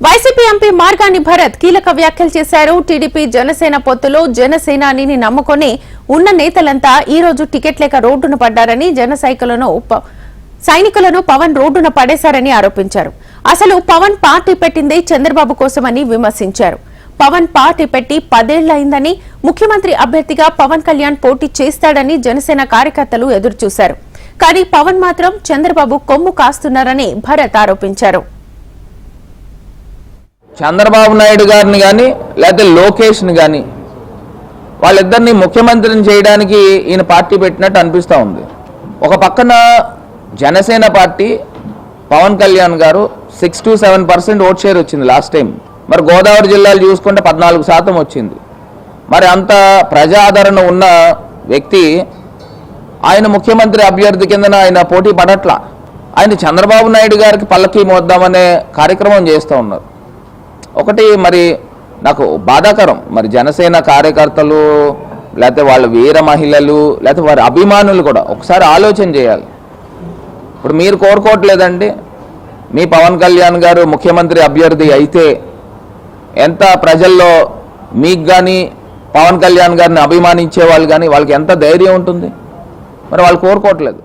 YCP MP Margani Bharat కీలక వ్యాఖ్యలు చేశారు. టీడీపీ జనసేన పొత్తులో జనసేనానిని నమ్ముకొని ఉన్న నేతలంతా ఈ రోజు టికెట్ లేక రోడ్డున పడ్డారని, సైనికులను పవన్ రోడ్డున పడేశారని ఆరోపించారు. అసలు పవన్ పార్టీ పెట్టిందే చంద్రబాబు కోసమని విమర్శించారు. పవన్ పార్టీ పెట్టి 10 ఏళ్లైందని, ముఖ్యమంత్రి అభ్యర్థిగా పవన్ కళ్యాణ్ పోటీ చేస్తాడని జనసేన కార్యకర్తలు ఎదురుచూశారు. కానీ పవన్ మాత్రం చంద్రబాబు కొమ్ము కాస్తున్నారని భరత్ ఆరోపించారు. చంద్రబాబు నాయుడు గారిని కానీ లేకపోతే లోకేష్ని కానీ వాళ్ళిద్దరిని ముఖ్యమంత్రిని చేయడానికి ఈయన పార్టీ పెట్టినట్టు అనిపిస్తూ ఉంది. ఒక పక్కన జనసేన పార్టీ పవన్ కళ్యాణ్ గారు 6 to 7% ఓట్ షేర్ వచ్చింది లాస్ట్ టైం. మరి గోదావరి జిల్లాలు చూసుకుంటే 14% వచ్చింది. మరి అంత ప్రజాదరణ ఉన్న వ్యక్తి ఆయన ముఖ్యమంత్రి అభ్యర్థి కిందన ఆయన పోటీ పడట్లా. ఆయన చంద్రబాబు నాయుడు గారికి పల్లకి మోద్దామనే కార్యక్రమం చేస్తూ ఉన్నారు. ఒకటి మరి నాకు బాధాకరం, మరి జనసేన కార్యకర్తలు లేకపోతే వాళ్ళ వీర మహిళలు లేకపోతే వారి అభిమానులు కూడా ఒకసారి ఆలోచన చేయాలి. ఇప్పుడు మీరు కోరుకోవట్లేదండి మీ పవన్ కళ్యాణ్ గారు ముఖ్యమంత్రి అభ్యర్థి అయితే ఎంత ప్రజల్లో మీకు కానీ పవన్ కళ్యాణ్ గారిని అభిమానించే వాళ్ళు కానీ వాళ్ళకి ఎంత ధైర్యం ఉంటుంది? మరి వాళ్ళు కోరుకోవట్లేదు.